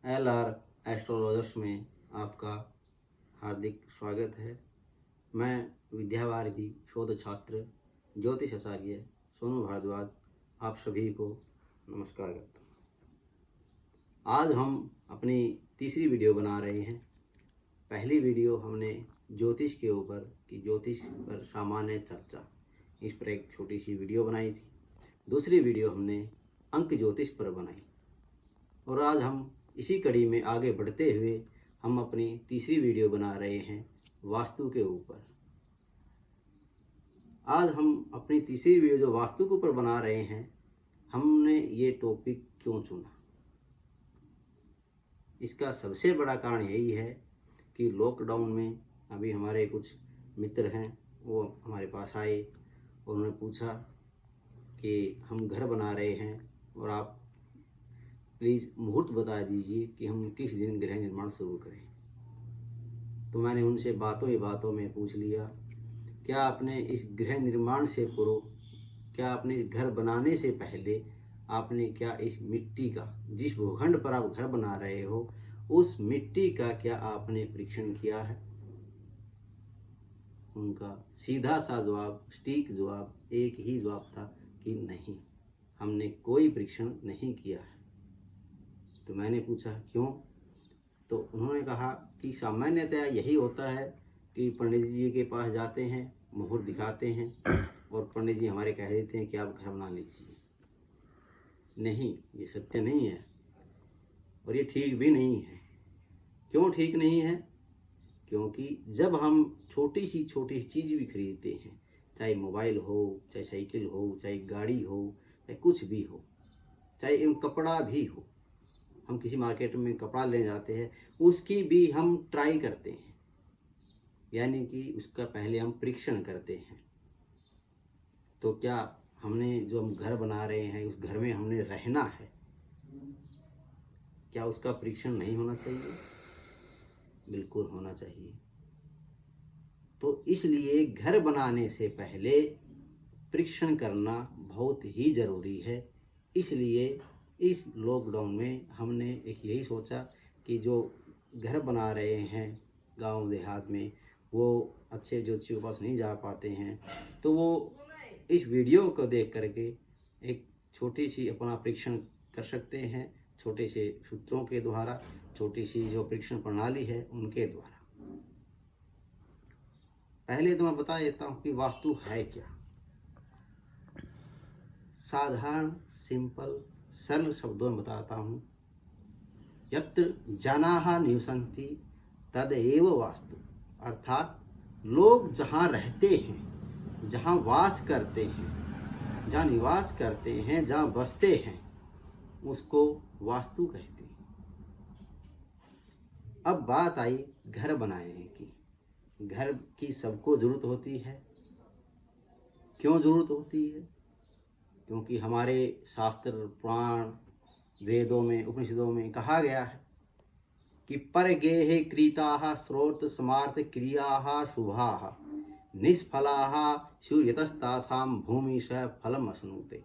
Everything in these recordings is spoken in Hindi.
LR एस्ट्रोलॉजर्स में आपका हार्दिक स्वागत है। मैं विद्यावारिधि शोध छात्र ज्योतिष आचार्य सोनू भारद्वाज आप सभी को नमस्कार करता हूँ। आज हम अपनी तीसरी वीडियो बना रहे हैं। पहली वीडियो हमने ज्योतिष के ऊपर कि ज्योतिष पर सामान्य चर्चा इस पर एक छोटी सी वीडियो बनाई थी। दूसरी वीडियो हमने अंक ज्योतिष पर बनाई और आज हम इसी कड़ी में आगे बढ़ते हुए हम अपनी तीसरी वीडियो बना रहे हैं वास्तु के ऊपर। आज हम अपनी तीसरी वीडियो जो वास्तु के ऊपर बना रहे हैं, हमने ये टॉपिक क्यों चुना? इसका सबसे बड़ा कारण यही है कि लॉकडाउन में अभी हमारे कुछ मित्र हैं, वो हमारे पास आए और उन्होंने पूछा कि हम घर बना रहे हैं और आप प्लीज़ मुहूर्त बता दीजिए कि हम किस दिन गृह निर्माण शुरू करें। तो मैंने उनसे बातों ही बातों में पूछ लिया, क्या आपने इस गृह निर्माण से पूर्व, क्या आपने इस घर बनाने से पहले आपने क्या इस मिट्टी का, जिस भूखंड पर आप घर बना रहे हो, उस मिट्टी का क्या आपने परीक्षण किया है? उनका सीधा सा जवाब, सटीक जवाब, एक ही जवाब था कि नहीं, हमने कोई परीक्षण नहीं किया है। तो मैंने पूछा क्यों? तो उन्होंने कहा कि सामान्यतः यही होता है कि पंडित जी के पास जाते हैं, मुहूर्त दिखाते हैं और पंडित जी हमारे कह देते हैं कि आप घर बना लीजिए। नहीं, ये सत्य नहीं है और ये ठीक भी नहीं है। क्यों ठीक नहीं है? क्योंकि जब हम छोटी सी चीज़ भी खरीदते हैं, चाहे मोबाइल हो, चाहे साइकिल हो, चाहे गाड़ी हो, चाहे कुछ भी हो, चाहे कपड़ा भी हो, हम किसी मार्केट में कपड़ा ले जाते हैं, उसकी भी हम ट्राई करते हैं, यानी कि उसका पहले हम परीक्षण करते हैं। तो क्या हमने जो हम घर बना रहे हैं, उस घर में हमने रहना है, क्या उसका परीक्षण नहीं होना चाहिए? बिल्कुल होना चाहिए। तो इसलिए घर बनाने से पहले परीक्षण करना बहुत ही ज़रूरी है। इसलिए इस लॉकडाउन में हमने एक यही सोचा कि जो घर बना रहे हैं गांव देहात में, वो अच्छे ज्योतिषियों के पास नहीं जा पाते हैं, तो वो इस वीडियो को देख करके एक छोटी सी अपना परीक्षण कर सकते हैं, छोटे से सूत्रों के द्वारा, छोटी सी जो परीक्षण प्रणाली है उनके द्वारा। पहले तो मैं बता देता हूँ कि वास्तु है क्या। साधारण, सिंपल, सरल शब्दों में बताता हूँ। यत्र जनाः निवसन्ति तदेव वास्तु, अर्थात लोग जहाँ रहते हैं, जहाँ वास करते हैं, जहाँ निवास करते हैं, जहाँ बसते हैं, उसको वास्तु कहते हैं। अब बात आई घर बनाने की। घर की सबको जरूरत होती है। क्यों जरूरत होती है? क्योंकि हमारे शास्त्र, पुराण, वेदों में, उपनिषदों में कहा गया है कि परगेहे क्रीताः स्रोत समार्थ क्रियाः शुभाः निष्फलाः सूर्यतस्तासां भूमि स फलम अश्नुते।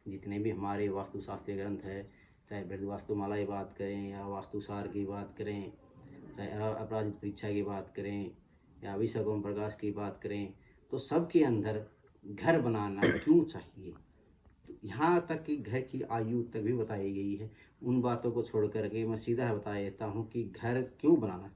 जितने भी हमारे वास्तुशास्त्रीय ग्रंथ है, चाहे बृहद वास्तुमाला की बात करें या वास्तुसार की बात करें, चाहे अपराजित परीक्षा की बात करें या विश्वकर्म प्रकाश की बात करें, तो सबके अंदर घर बनाना क्यों चाहिए, तो यहाँ तक कि घर की आयु तक भी बताई गई है। उन बातों को छोड़ करके मैं सीधा बता देता हूँ कि घर क्यों बनाना।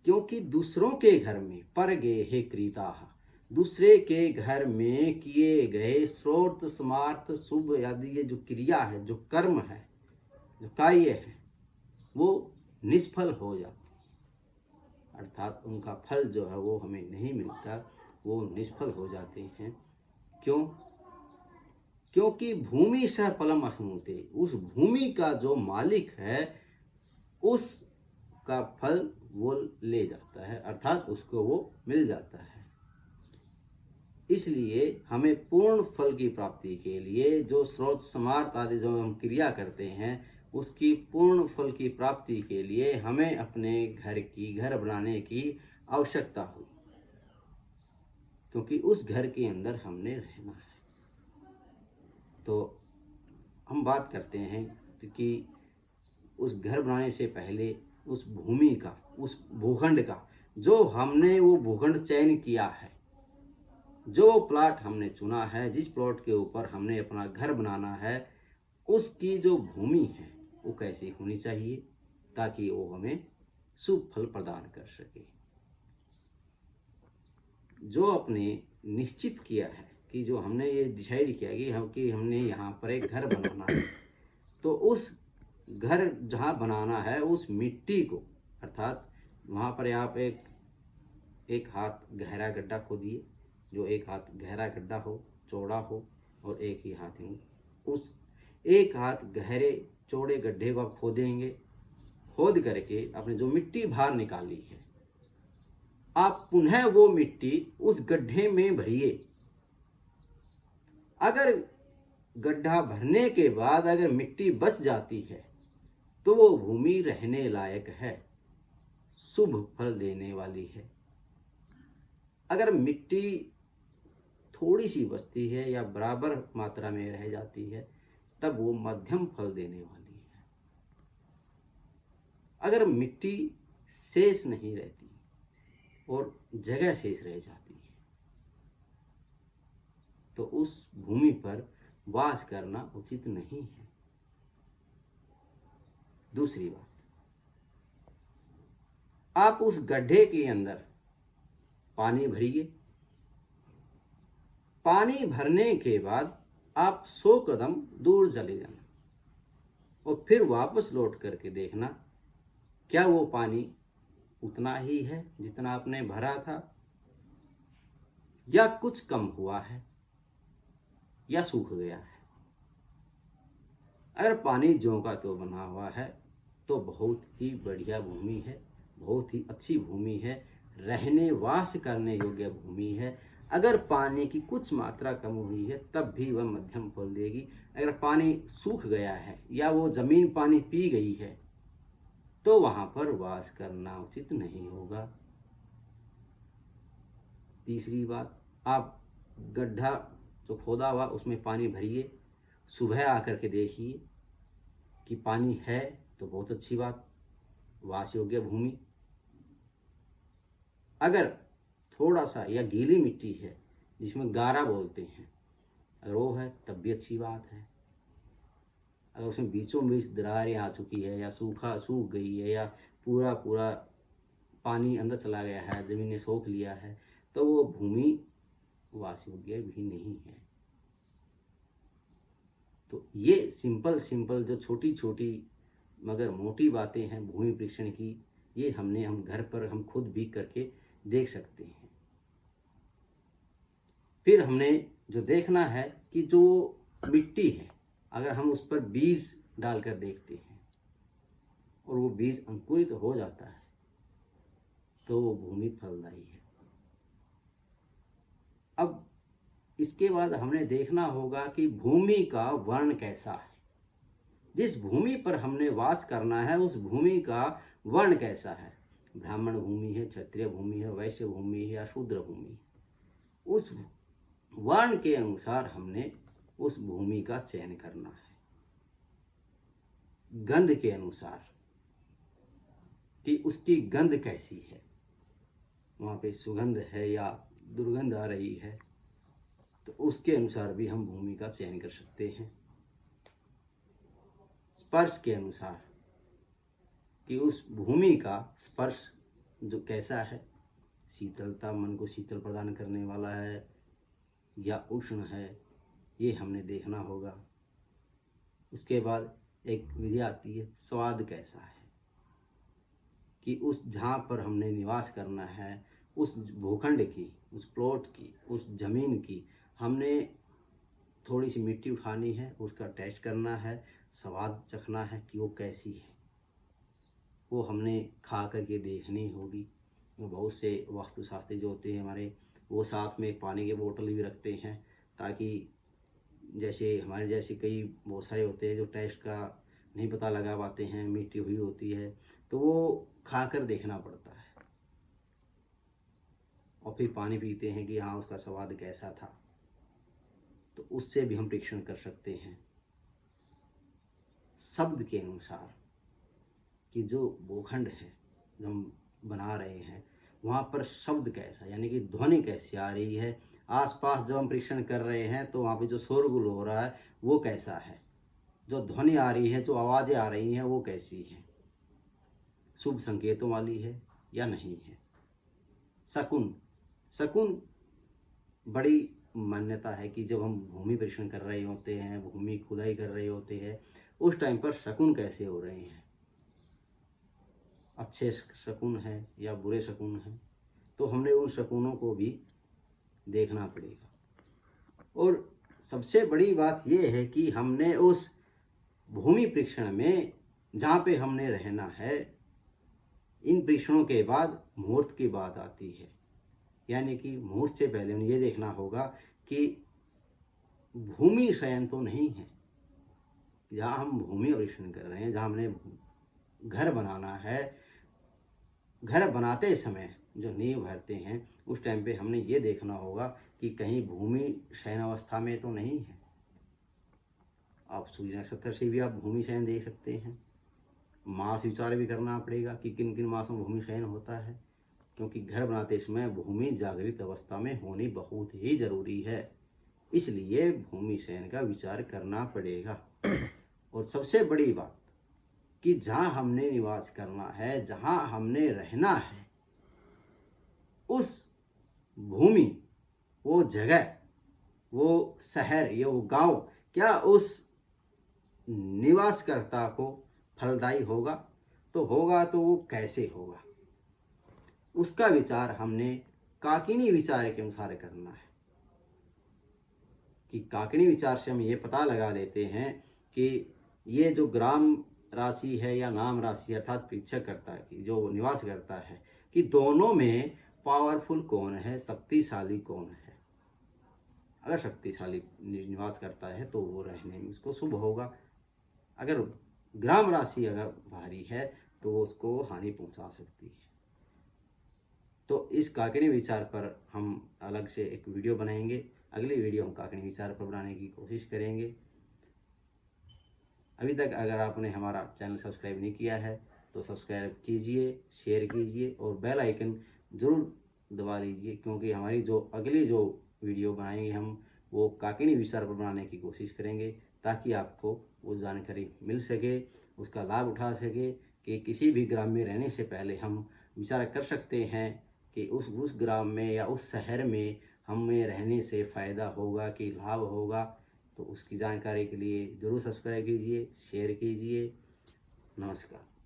क्योंकि दूसरों के घर में परगेहे क्रीताः, दूसरे के घर में किए गए श्रोत समार्थ शुभ आदि ये जो क्रिया है, जो कर्म है, जो कार्य है, वो निष्फल हो जाते, अर्थात उनका फल जो है वो हमें नहीं मिलता, वो निष्फल हो जाते हैं। क्यों? क्योंकि भूमि सह फलम अश्नुते, उस भूमि का जो मालिक है उसका फल वो ले जाता है, अर्थात उसको वो मिल जाता है। इसलिए हमें पूर्ण फल की प्राप्ति के लिए जो स्रोत समार्थ आदि जो हम क्रिया करते हैं, उसकी पूर्ण फल की प्राप्ति के लिए हमें अपने घर बनाने की आवश्यकता हुई, क्योंकि उस घर के अंदर हमने रहना है। तो हम बात करते हैं कि उस घर बनाने से पहले उस भूमि का, उस भूखंड का, जो हमने वो भूखंड चयन किया है, जो प्लॉट हमने चुना है, जिस प्लॉट के ऊपर हमने अपना घर बनाना है, उसकी जो भूमि है वो कैसी होनी चाहिए ताकि वो हमें शुभ फल प्रदान कर सके। जो अपने निश्चित किया है कि जो हमने ये डिसाइड किया कि हमने यहाँ पर एक घर बनाना है, तो उस घर जहाँ बनाना है उस मिट्टी को, अर्थात वहाँ पर आप एक हाथ गहरा गड्ढा खोदिए, जो एक हाथ गहरा गड्ढा हो, चौड़ा हो, और एक ही हाथ यूँ, उस एक हाथ गहरे चौड़े गड्ढे को आप खोदेंगे। खोद करके आपने जो मिट्टी बाहर निकाली है, आप पुनः वो मिट्टी उस गड्ढे में भरिए। अगर गड्ढा भरने के बाद अगर मिट्टी बच जाती है तो वो भूमि रहने लायक है, शुभ फल देने वाली है। अगर मिट्टी थोड़ी सी बचती है या बराबर मात्रा में रह जाती है तब वो मध्यम फल देने वाली है। अगर मिट्टी शेष नहीं रहती और जगह शेष रह जाती है तो उस भूमि पर वास करना उचित नहीं है। दूसरी बात, आप उस गड्ढे के अंदर पानी भरिए। पानी भरने के बाद आप 100 कदम दूर चले जाना और फिर वापस लौट करके देखना क्या वो पानी उतना ही है जितना आपने भरा था, या कुछ कम हुआ है, या सूख गया है। अगर पानी ज्यों का त्यों बना हुआ है तो बहुत ही बढ़िया भूमि है, बहुत ही अच्छी भूमि है, रहने वास करने योग्य भूमि है। अगर पानी की कुछ मात्रा कम हुई है तब भी वह मध्यम फल देगी। अगर पानी सूख गया है या वो जमीन पानी पी गई है तो वहां पर वास करना उचित नहीं होगा। तीसरी बात, आप गड्ढा जो खोदा हुआ उसमें पानी भरिए। सुबह आकर के देखिए कि पानी है तो बहुत अच्छी बात, वास योग्य भूमि। अगर थोड़ा सा या गीली मिट्टी है जिसमें गारा बोलते हैं, अगर वो है तब भी अच्छी बात है। अगर उसमें बीचों बीच दरारें आ चुकी है या सूख गई है या पूरा पूरा पानी अंदर चला गया है, ज़मीन ने सोख लिया है, तो वो भूमि वास योग्य भी नहीं है। तो ये सिंपल जो छोटी छोटी मगर मोटी बातें हैं भूमि परीक्षण की, ये हम घर पर हम खुद भी करके देख सकते हैं। फिर हमने जो देखना है कि जो मिट्टी है अगर हम उस पर बीज डालकर देखते हैं और वो बीज अंकुरित हो जाता है तो वो भूमि फलदायी है। अब इसके बाद हमने देखना होगा कि भूमि का वर्ण कैसा है। जिस भूमि पर हमने वास करना है उस भूमि का वर्ण कैसा है, ब्राह्मण भूमि है, क्षत्रिय भूमि है, वैश्य भूमि है या शूद्र भूमि है, उस वर्ण के अनुसार हमने उस भूमि का चयन करना है। गंध के अनुसार कि उसकी गंध कैसी है, वहाँ पे सुगंध है या दुर्गंध आ रही है, तो उसके अनुसार भी हम भूमि का चयन कर सकते हैं। स्पर्श के अनुसार कि उस भूमि का स्पर्श जो कैसा है, शीतलता, मन को शीतल प्रदान करने वाला है या उष्ण है, ये हमने देखना होगा। उसके बाद एक विधि आती है, स्वाद कैसा है, कि उस जहाँ पर हमने निवास करना है उस भूखंड की, उस प्लॉट की, उस ज़मीन की हमने थोड़ी सी मिट्टी उठानी है, उसका टेस्ट करना है, स्वाद चखना है कि वो कैसी है। वो हमने खा करके देखनी होगी। बहुत से वास्तुशास्त्री जो होते हैं हमारे, वो साथ में पानी के बोतल भी रखते हैं ताकि जैसे हमारे जैसे कई बहुत सारे होते हैं जो टेस्ट का नहीं पता लगा पाते हैं, मिट्टी हुई होती है, तो वो खाकर देखना पड़ता है और फिर पानी पीते हैं कि हाँ उसका स्वाद कैसा था। तो उससे भी हम परीक्षण कर सकते हैं। शब्द के अनुसार कि जो भूखंड है जो हम बना रहे हैं वहाँ पर शब्द कैसा, यानी कि ध्वनि कैसी आ रही है, आसपास जब हम परीक्षण कर रहे हैं तो वहाँ पे जो शोरगुल हो रहा है वो कैसा है, जो ध्वनि आ रही है, जो आवाज़ें आ रही हैं वो कैसी हैं, शुभ संकेतों वाली है या नहीं है। शकुन, शकुन बड़ी मान्यता है कि जब हम भूमि परीक्षण कर रहे होते हैं, भूमि खुदाई कर रहे होते हैं, उस टाइम पर शकुन कैसे हो रहे हैं, अच्छे शकुन हैं या बुरे शकुन हैं, तो हमने उन शकुनों को भी देखना पड़ेगा। और सबसे बड़ी बात यह है कि हमने उस भूमि परीक्षण में जहाँ पे हमने रहना है, इन परीक्षणों के बाद मुहूर्त की बात आती है, यानी कि मुहूर्त से पहले हमें ये देखना होगा कि भूमि शयन तो नहीं है। जहाँ हम भूमि परीक्षण कर रहे हैं, जहाँ हमने घर बनाना है, घर बनाते समय जो नींव भरते हैं उस टाइम पे हमने ये देखना होगा कि कहीं भूमि शयन अवस्था में तो नहीं है। आप सूर्य नक्षत्र से भी आप भूमि शयन देख सकते हैं। मास विचार भी करना पड़ेगा कि किन किन मासों में भूमि शयन होता है, क्योंकि घर बनाते समय भूमि जागृत अवस्था में होनी बहुत ही जरूरी है, इसलिए भूमि शयन का विचार करना पड़ेगा। और सबसे बड़ी बात कि जहाँ हमने निवास करना है, जहाँ हमने रहना है, उस भूमि, वो जगह, वो शहर या वो गांव क्या उस निवासकर्ता को फलदायी होगा, तो होगा तो वो कैसे होगा, उसका विचार हमने काकिनी विचार के अनुसार करना है। कि काकिनी विचार से हम ये पता लगा लेते हैं कि ये जो ग्राम राशि है या नाम राशि अर्थात परीक्षाकर्ता की जो निवास करता है, कि दोनों में पावरफुल कौन है, शक्तिशाली कौन है। अगर शक्तिशाली निवास करता है तो वो रहने में उसको शुभ होगा, अगर ग्राम राशि अगर भारी है तो वो उसको हानि पहुंचा सकती है। तो इस काकिनी विचार पर हम अलग से एक वीडियो बनाएंगे, अगली वीडियो हम काकिनी विचार पर बनाने की कोशिश करेंगे। अभी तक अगर आपने हमारा चैनल सब्सक्राइब नहीं किया है तो सब्सक्राइब कीजिए, शेयर कीजिए और बेल आइकन ज़रूर दबा लीजिए, क्योंकि हमारी जो अगली जो वीडियो बनाएंगे हम वो काकिनी विचार पर बनाने की कोशिश करेंगे, ताकि आपको वो जानकारी मिल सके, उसका लाभ उठा सके कि किसी भी ग्राम में रहने से पहले हम विचार कर सकते हैं कि उस ग्राम में या उस शहर में हमें रहने से फ़ायदा होगा कि लाभ होगा। तो उसकी जानकारी के लिए ज़रूर सब्सक्राइब कीजिए, शेयर कीजिए। नमस्कार।